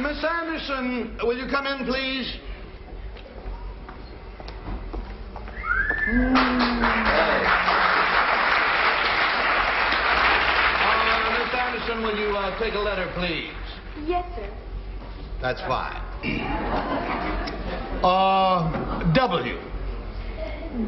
Miss Anderson, will you come in, please? Miss Anderson, will you take a letter, please? Yes, sir. That's fine. W.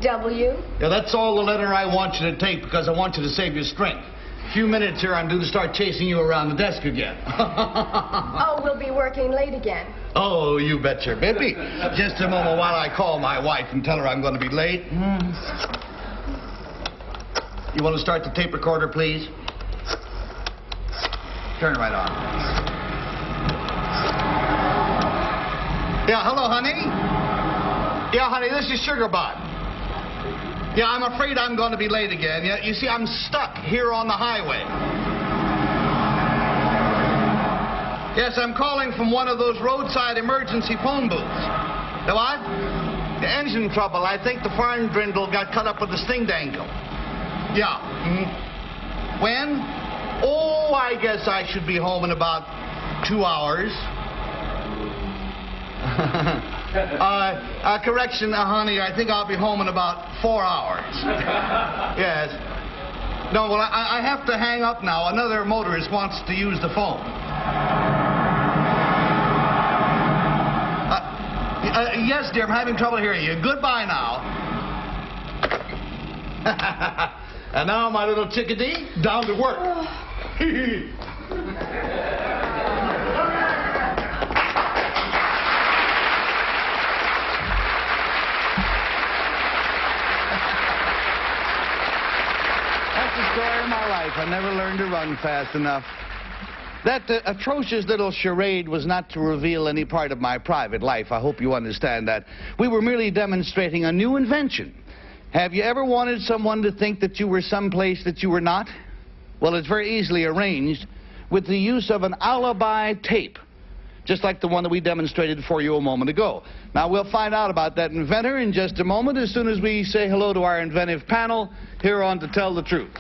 W? Yeah, that's all the letter I want you to take because I want you to save your strength. A few minutes here, I'm due to start chasing you around the desk again. Oh, we'll be working late again. Oh, you bet your baby. Just a moment while I call my wife and tell her I'm going to be late. You want to start the tape recorder, please? Turn right on. Yeah, hello, honey? Yeah, honey, this is Sugar Bud. Yeah, I'm afraid I'm going to be late again. Yeah, you see, I'm stuck here on the highway. Yes, I'm calling from one of those roadside emergency phone booths. The what? The engine trouble. I think the farm brindle got cut up with the sting dangle. Yeah. When? Oh, I guess I should be home in about 2 hours. Correction, honey, I think I'll be home in about 4 hours. Yes. No, well, I have to hang up now. Another motorist wants to use the phone. Yes, dear, I'm having trouble hearing you. Goodbye now. And now, my little chickadee, down to work. That's the story of my life. I never learned to run fast enough. That atrocious little charade was not to reveal any part of my private life. I hope you understand that. We were merely demonstrating a new invention. Have you ever wanted someone to think that you were someplace that you were not? Well, it's very easily arranged with the use of an alibi tape, just like the one that we demonstrated for you a moment ago. Now, we'll find out about that inventor in just a moment as soon as we say hello to our inventive panel here on To Tell the Truth.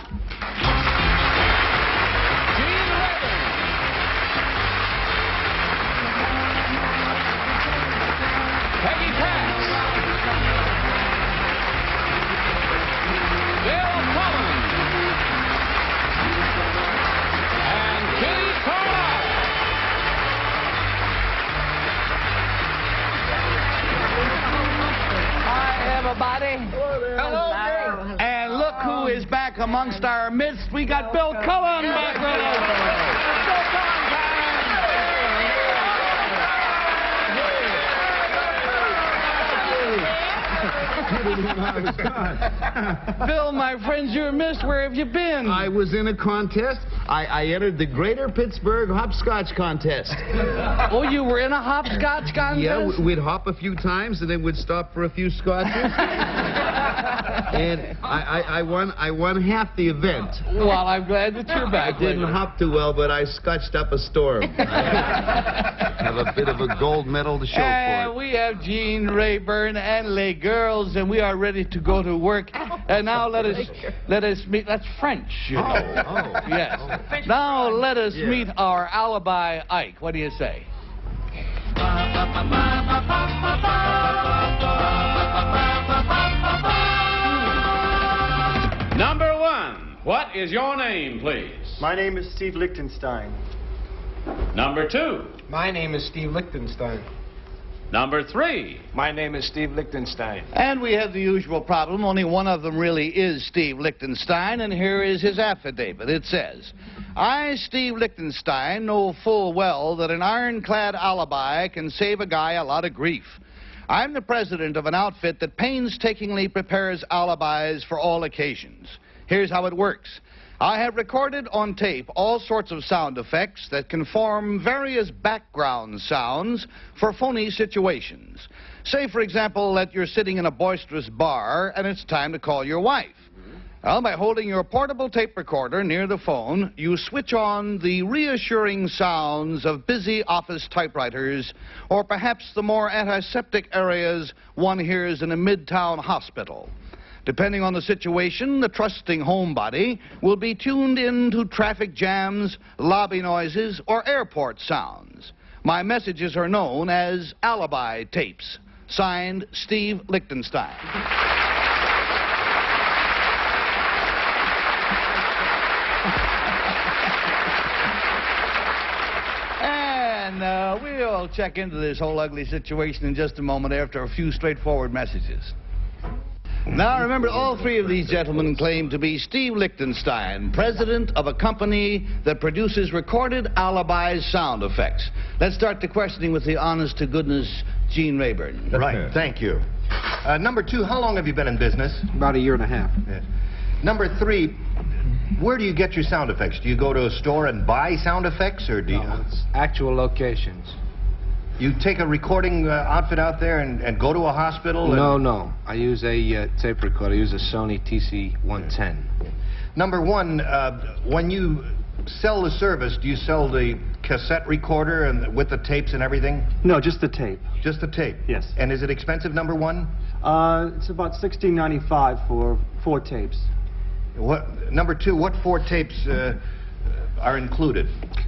Hello. And look who is back amongst our midst. We got Bill Cullen back with us. Bill, my friends, you're missed. Where have you been? I was in a contest. I entered the Greater Pittsburgh Hopscotch Contest. Oh, you were in a hopscotch contest? Yeah, we'd hop a few times and then we'd stop for a few scotches. And I won half the event. Well, I'm glad that you're back. I didn't hop too well, but I scotched up a storm. I have a bit of a gold medal to show for it. We have Gene, Rayburn, and Les Girls, and we are ready to go to work. And now let us meet. That's French, you know. Oh. Yes. Now let us meet our Alibi Ike. What do you say? Number one, what is your name, please? My name is Steve Lichtenstein. Number two. My name is Steve Lichtenstein. Number three. My name is Steve Lichtenstein. And we have the usual problem. Only one of them really is Steve Lichtenstein, and here is his affidavit. It says, I, Steve Lichtenstein, know full well that an ironclad alibi can save a guy a lot of grief. I'm the president of an outfit that painstakingly prepares alibis for all occasions. Here's how it works. I have recorded on tape all sorts of sound effects that can form various background sounds for phony situations. Say, for example, that you're sitting in a boisterous bar and it's time to call your wife. Well, by holding your portable tape recorder near the phone, you switch on the reassuring sounds of busy office typewriters, or perhaps the more antiseptic areas one hears in a midtown hospital. Depending on the situation, the trusting homebody will be tuned into traffic jams, lobby noises, or airport sounds. My messages are known as alibi tapes. Signed, Steve Lichtenstein. And we'll check into this whole ugly situation in just a moment after a few straightforward messages. Now, remember, all three of these gentlemen claim to be Steve Lichtenstein, president of a company that produces recorded alibis sound effects. Let's start the questioning with the honest-to-goodness Gene Rayburn. Right, thank you. Number 2, how long have you been in business? About a year and a half. Yes. Number 3, where do you get your sound effects? Do you go to a store and buy sound effects, or do you... No, it's actual locations. You take a recording outfit out there and go to a hospital? No. I use a tape recorder. I use a Sony TC-110. Number 1, when you sell the service, do you sell the cassette recorder and with the tapes and everything? No, just the tape. Just the tape? Yes. And is it expensive, number 1? It's about $16.95 for 4 tapes. Number 2, what 4 tapes are included?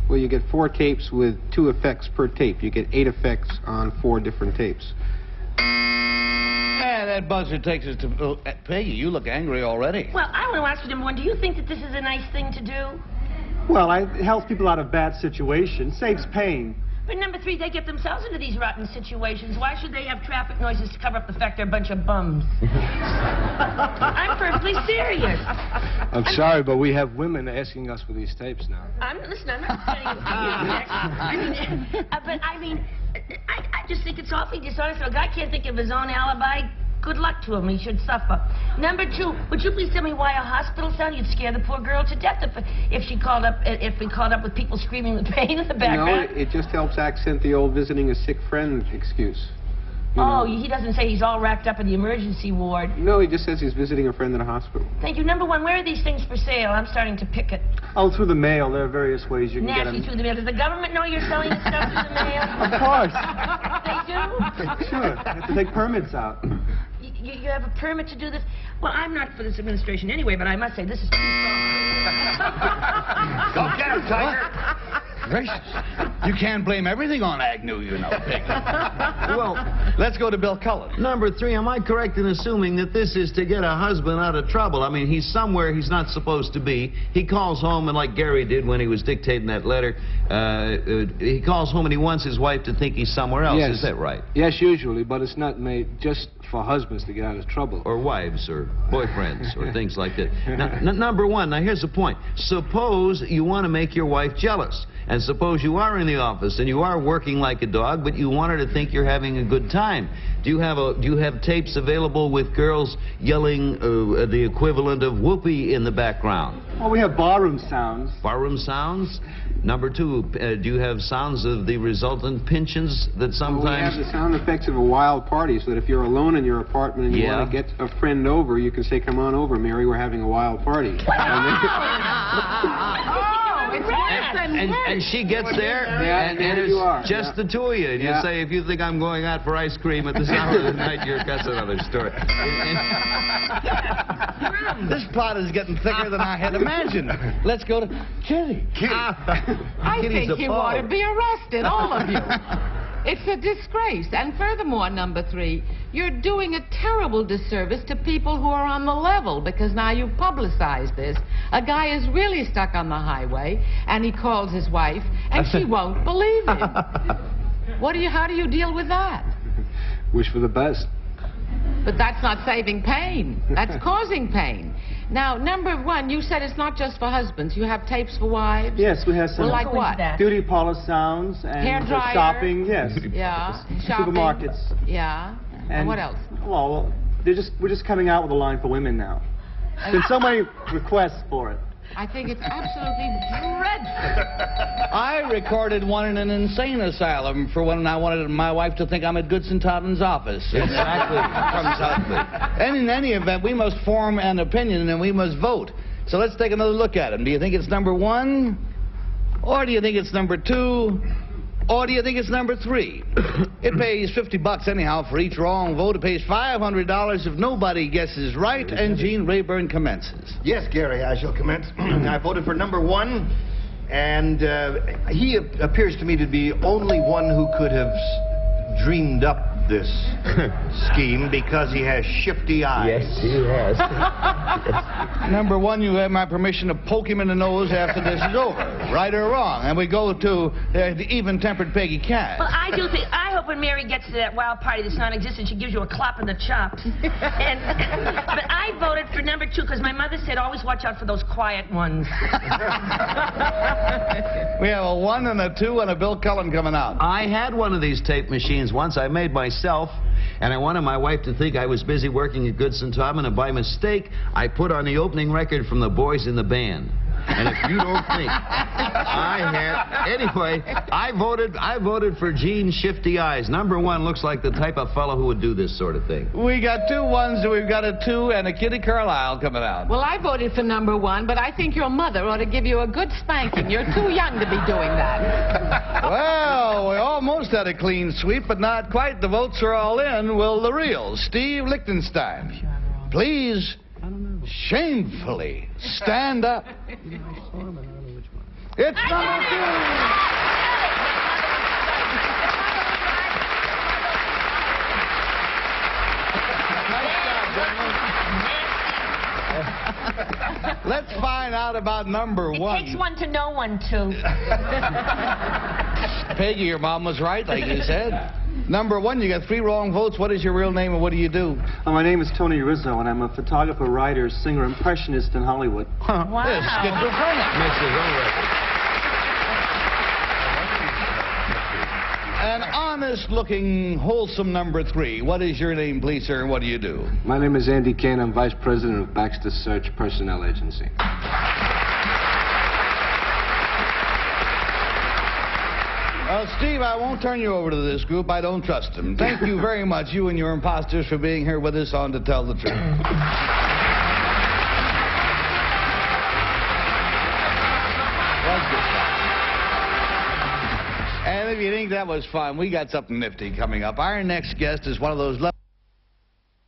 Well, you get 4 tapes with 2 effects per tape. You get 8 effects on 4 different tapes. And that buzzer takes us to... Peggy, you look angry already. Well, I want to ask you, number 1, do you think that this is a nice thing to do? Well, it helps people out of bad situations, saves pain. But number 3, they get themselves into these rotten situations. Why should they have traffic noises to cover up the fact they're a bunch of bums? I'm perfectly serious. I'm sorry, but we have women asking us for these tapes now. Listen, I'm not saying it's I just think it's awfully dishonest. If a guy can't think of his own alibi, good luck to him. He should suffer. Number 2, would you please tell me why a hospital sound? You'd scare the poor girl to death if we called up with people screaming with pain in the background. No, it just helps accent the old visiting a sick friend excuse. Oh, he doesn't say he's all racked up in the emergency ward. No, he just says he's visiting a friend in a hospital. Thank you. Number 1, where are these things for sale? I'm starting to pick it. Oh, through the mail. There are various ways you can get Nasty them. through the mail. Does the government know you're selling this stuff through the mail? Of course. They do? Sure. You have to take permits out. You have a permit to do this? Well, I'm not for this administration anyway, but I must say, this is too strong. Go get him, Tiger! Gracious. You can't blame everything on Agnew, you know, Peggy. Well, Let's go to Bill Cullen. number 3, am I correct in assuming that this is to get a husband out of trouble? I mean, he's somewhere he's not supposed to be. He calls home, and like Gary did when he was dictating that letter, he calls home and he wants his wife to think he's somewhere else. Yes. Is that right? Yes, usually, but it's not made just for husbands to get out of trouble. Or wives, or boyfriends, or things like that. Now, number 1, now here's the point. Suppose you want to make your wife jealous. And suppose you are in the office and you are working like a dog, but you want her to think you're having a good time. Do you have tapes available with girls yelling the equivalent of whoopee in the background? Well, we have barroom sounds. Barroom sounds? Number 2, do you have sounds of the resultant pinchings that Well, we sometimes... have the sound effects of a wild party, so that if you're alone in your apartment and you Yeah. want to get a friend over, you can say, "Come on over, Mary, we're having a wild party." And she gets there, Yeah, and there it's you are. just Yeah. the 2 of you. And you Yeah. say, if you think I'm going out for ice cream at this hour of the night, that's another story. This plot is getting thicker than I had imagined. Let's go to Kitty. I Kitty's think you appalled. ought to be arrested, all of you. It's a disgrace. And furthermore, number 3, you're doing a terrible disservice to people who are on the level, because now you've publicized this. A guy is really stuck on the highway, and he calls his wife, and she won't believe him. How do you deal with that? Wish for the best. But that's not saving pain. That's causing pain. Now, number 1, you said it's not just for husbands. You have tapes for wives? Yes, we have some Well, like what? beauty parlor sounds and Hairdryer. shopping. Yes. Yeah. Shopping. Supermarkets. Yeah. And what else? Well, we're just coming out with a line for women now. There's so many requests for it. I think it's absolutely dreadful. I recorded one in an insane asylum for when I wanted my wife to think I'm at Goodson Totten's office. Exactly. From Southwood. And in any event, we must form an opinion and we must vote. So let's take another look at them. Do you think it's number 1? Or do you think it's number 2? Or do you think it's number 3? It pays $50 anyhow for each wrong vote. It pays $500 if nobody guesses right. And Gene Rayburn commences. Yes, Gary, I shall commence. I voted for number 1, And he appears to me to be only one who could have dreamed up this scheme because he has shifty eyes. Yes, he has. Number one, you have my permission to poke him in the nose after this is over. Right or wrong? And we go to the even-tempered Peggy Cass. Well, I do think, I hope when Mary gets to that wild party that's non-existent, she gives you a clap in the chops. But I voted for number 2 because my mother said always watch out for those quiet ones. We have a 1 and a 2 and a Bill Cullen coming out. I had one of these tape machines once. I made myself, and I wanted my wife to think I was busy working at Goodson Tubman, and by mistake, I put on the opening record from the Boys in the Band. And if you don't think I had... Anyway, I voted for Gene's Shifty Eyes. Number 1 looks like the type of fellow who would do this sort of thing. We got 2 1s, and we've got a 2 and a Kitty Carlisle coming out. Well, I voted for number 1, but I think your mother ought to give you a good spanking. You're too young to be doing that. Well, we almost had a clean sweep, but not quite. The votes are all in. Will the real Steve Lichtenstein please shamefully stand up? It's number 2. Let's find out about number 1. It takes one to know one, too. Peggy, your mom was right, like you said. Number 1, you got 3 wrong votes. What is your real name and what do you do? My name is Tony Rizzo, and I'm a photographer, writer, singer, impressionist in Hollywood. Wow. This schizophrenic. Makes his own record. An honest-looking, wholesome number 3. What is your name, please, sir, and what do you do? My name is Andy Kane. I'm Vice President of Baxter Search Personnel Agency. Steve, I won't turn you over to this group. I don't trust them. Thank you very much, you and your imposters, for being here with us on To Tell the Truth. And if you think that was fun, we got something nifty coming up. Our next guest is one of those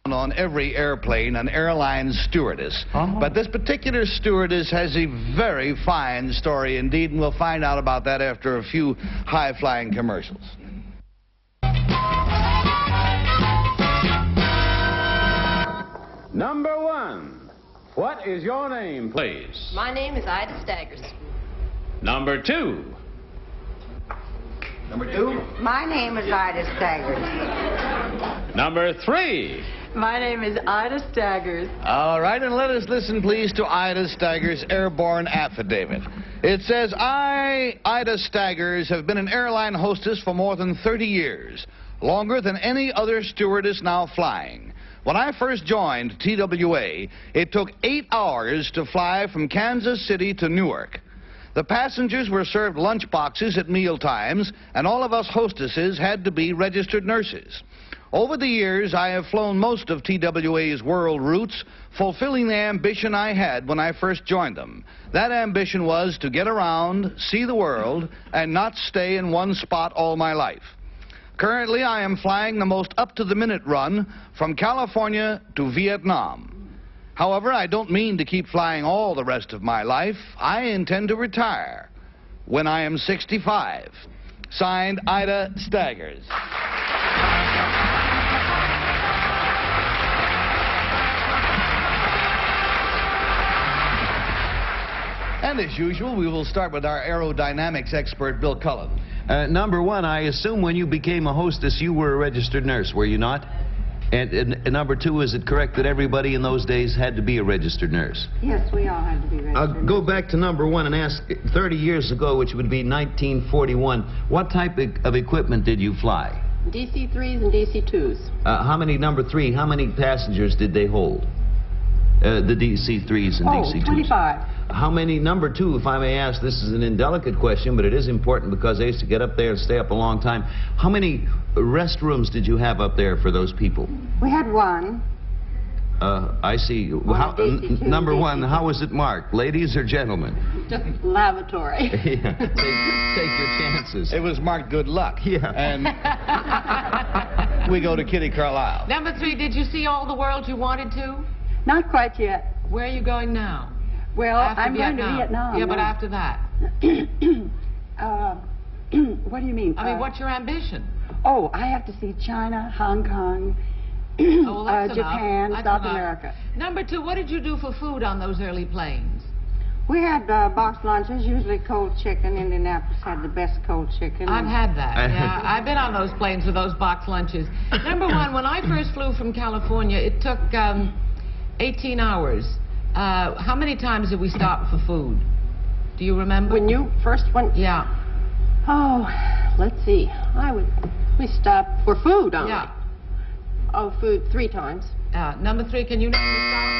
on every airplane, an airline stewardess. But this particular stewardess has a very fine story indeed, and we'll find out about that after a few high-flying commercials. Number 1. What is your name, please? My name is Ida Staggers. Number 2. Number 2? My name is Ida Staggers. Number 3. My name is Ida Staggers. All right, and let us listen, please, to Ida Staggers' airborne affidavit. It says, I, Ida Staggers, have been an airline hostess for more than 30 years, longer than any other stewardess now flying. When I first joined TWA, it took 8 hours to fly from Kansas City to Newark. The passengers were served lunch boxes at meal times, and all of us hostesses had to be registered nurses. Over the years, I have flown most of TWA's world routes, fulfilling the ambition I had when I first joined them. That ambition was to get around, see the world, and not stay in one spot all my life. Currently, I am flying the most up-to-the-minute run from California to Vietnam. However, I don't mean to keep flying all the rest of my life. I intend to retire when I am 65. Signed, Ida Staggers. And as usual, we will start with our aerodynamics expert, Bill Cullen. Number 1, I assume when you became a hostess, you were a registered nurse, were you not? And number 2, is it correct that everybody in those days had to be a registered nurse? Yes, we all had to be registered. I'll go back to number 1 and ask, 30 years ago, which would be 1941, what type of equipment did you fly? DC-3s and DC-2s. Number 3, how many passengers did they hold? The DC-3s and DC-2s. 25. How many, number 2, if I may ask, this is an indelicate question, but it is important because they used to get up there and stay up a long time. How many restrooms did you have up there for those people? We had one. I see. Number 1, how was it marked? Ladies or gentlemen? Just lavatory. Yeah. Take your chances. It was marked good luck. Yeah. And we go to Kitty Carlisle. Number 3, did you see all the world you wanted to? Not quite yet. Where are you going now? Well, After I'm going to Vietnam. Yeah, but after that? What do you mean? I mean, what's your ambition? Oh, I have to see China, Hong Kong, Oh, well, that's Japan, enough. South That's enough. America. Number 2, what did you do for food on those early planes? We had box lunches, usually cold chicken. Indianapolis had the best cold chicken. I've had that, yeah. I've been on those planes with those box lunches. Number 1, when I first flew from California, it took 18 hours. How many times did we stop for food? Do you remember? When you first went? Yeah. Oh, let's see. We stopped for food only. Yeah. Oh, food 3 times. Number 3, can you name the stop?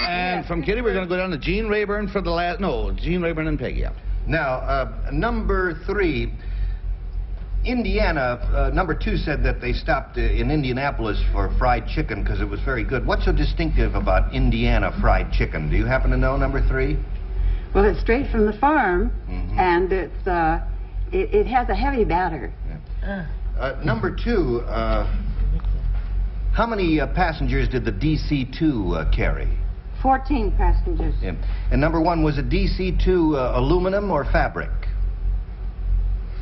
And from Kitty, we're going to go down to Gene Rayburn for the last... No, Gene Rayburn and Peggy. Yeah. Now, number 3, Indiana, number 2 said that they stopped in Indianapolis for fried chicken because it was very good. What's so distinctive about Indiana fried chicken? Do you happen to know, number 3? Well, it's straight from the farm, and it has a heavy batter. Yeah. Number 2, how many passengers did the DC-2 carry? 14 passengers. Yeah. And number 1, was a DC-2 aluminum or fabric?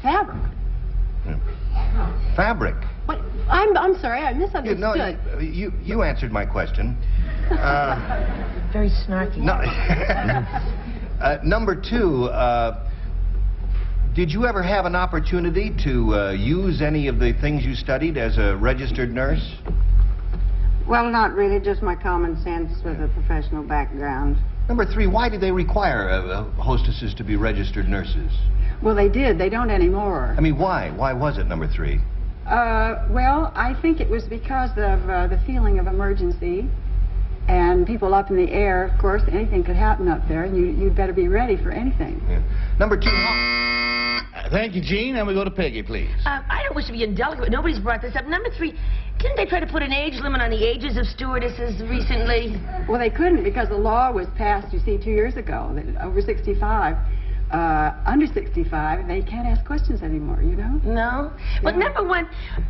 Fabric. Yeah. Fabric. What? I'm sorry, I misunderstood. No, you answered my question. Very snarky. No. Number 2, did you ever have an opportunity to use any of the things you studied as a registered nurse? Well, not really, just my common sense with a professional background. Number 3, why did they require hostesses to be registered nurses? Well, they did. They don't anymore. I mean, why? Why was it, number 3? Well, I think it was because of the feeling of emergency and people up in the air. Of course, anything could happen up there, and you'd better be ready for anything. Yeah. Number 2, Thank you, Gene. And we go to Peggy, please. I don't wish to be indelicate, but nobody's brought this up. Number 3, didn't they try to put an age limit on the ages of stewardesses recently? Well, they couldn't because the law was passed, you see, 2 years ago, that over 65. Under 65, they can't ask questions anymore, you know? No? But Yeah. number 1,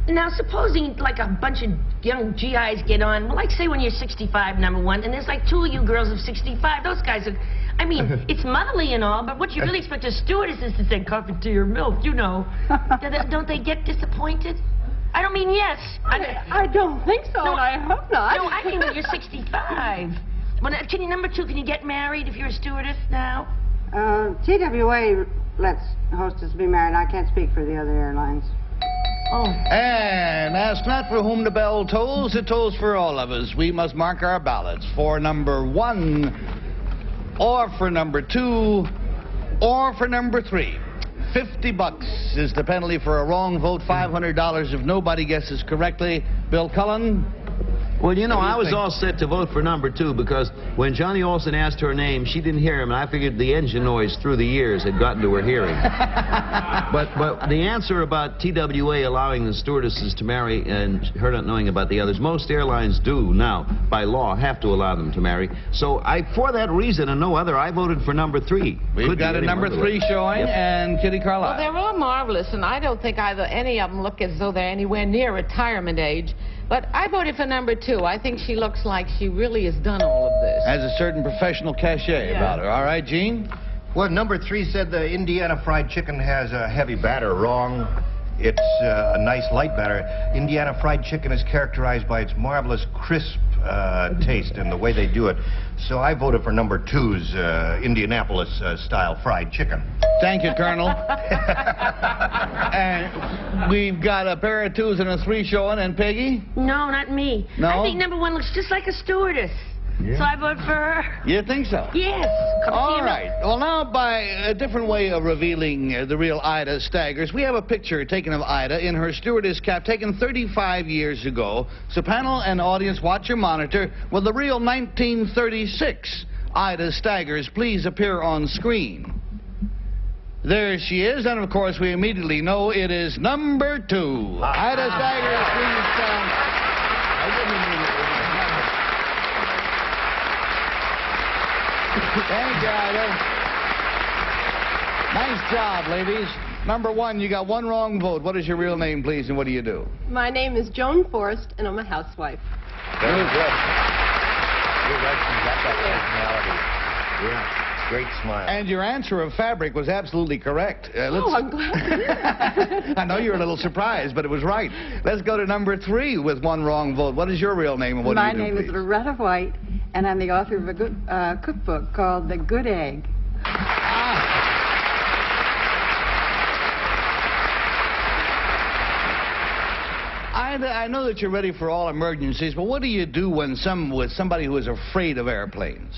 now supposing like a bunch of young GIs get on, well, like say when you're 65, number 1, and there's like 2 of you girls of 65, those guys are, I mean, it's motherly and all, but what you really expect a stewardess is to say coffee, tea, or milk, you know. Don't they get disappointed? I don't mean yes. I don't think so, No, and I hope not. No, I mean when you're 65. Well, now, number 2, can you get married if you're a stewardess now? TWA lets hostess be married. I can't speak for the other airlines. Oh. And ask not for whom the bell tolls, it tolls for all of us. We must mark our ballots for number 1, or for number 2, or for number 3. $50 is the penalty for a wrong vote, $500 if nobody guesses correctly. Bill Cullen? Well, you know, I was all set to vote for number 2 because when Johnny Olsen asked her name, she didn't hear him, and I figured the engine noise through the years had gotten to her hearing. But the answer about TWA allowing the stewardesses to marry and her not knowing about the others, most airlines do now, by law, have to allow them to marry. So for that reason and no other, I voted for number 3. We've got a number 3 showing, Yep. and Kitty Carlisle. Well, they're all marvelous, and I don't think either any of them look as though they're anywhere near retirement age. But I voted for number 2. I think she looks like she really has done all of this. Has a certain professional cachet about her. All right, Gene? Well, number 3 said the Indiana fried chicken has a heavy batter. Wrong. It's a nice light batter. Indiana fried chicken is characterized by its marvelous crisp taste and the way they do it. So I voted for number 2's Indianapolis-style fried chicken. Thank you, Colonel. And we've got a pair of 2s and a 3 showing, and Peggy? No, not me. No? I think number 1 looks just like a stewardess. Yeah. So I vote for her. You think so? Yes. All right. Well, now, by a different way of revealing the real Ida Staggers, we have a picture taken of Ida in her stewardess cap taken 35 years ago. So panel and audience, watch your monitor. Will the real 1936 Ida Staggers please appear on screen? There she is, and of course we immediately know it is number 2. Ida Staggers, please stand. I didn't mean it. Thank you, Ida. Nice job, ladies. Number 1, you got 1 wrong vote. What is your real name, please, and what do you do? My name is Joan Forrest, and I'm a housewife. Very good. You're right. She's got that personality. Yeah. Great smile. And your answer of fabric was absolutely correct. Oh, I'm glad to hear that. I know you're a little surprised, but it was right. Let's go to number 3 with 1 wrong vote. What is your real name and what My do you do, name is please? Loretta White, and I'm the author of a good cookbook called The Good Egg. I know that you're ready for all emergencies, but what do you do when with somebody who is afraid of airplanes?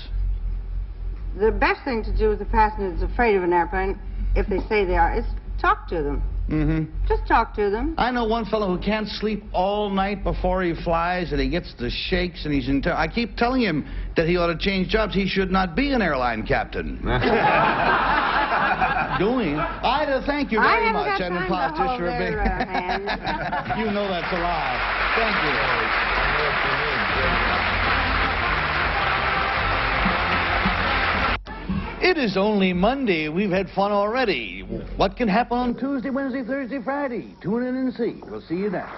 The best thing to do with a passenger that's afraid of an airplane, if they say they are, is talk to them. Mm-hmm. Just talk to them. I know one fellow who can't sleep all night before he flies, and he gets the shakes, and he's in I keep telling him that he ought to change jobs. He should not be an airline captain. Ida, thank you very much. And imposters for a big... You know that's a lie. Thank you. It is only Monday. We've had fun already. What can happen on Tuesday, Wednesday, Thursday, Friday? Tune in and see. We'll see you then.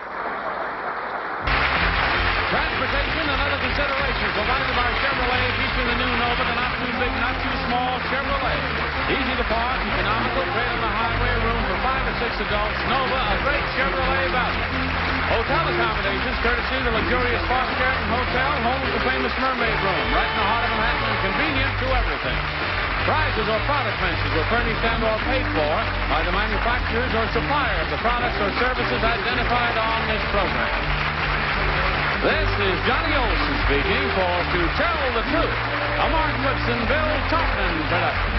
Transportation and other considerations provided by Chevrolet, featuring the new Nova, the not too big, not too small Chevrolet. Easy to park, economical, great on the highway, room for 5 or 6 adults. Nova, a great Chevrolet value. Hotel accommodations, courtesy of the luxurious Fox Sheraton Hotel, home of the famous Mermaid Room, right in the heart of Manhattan, and convenient to everything. Prizes or product mentions were furnished and or paid for by the manufacturers or supplier of the products or services identified on this program. This is Johnny Olson speaking for To Tell the Truth, a Mark Woodson, Bill Topman production.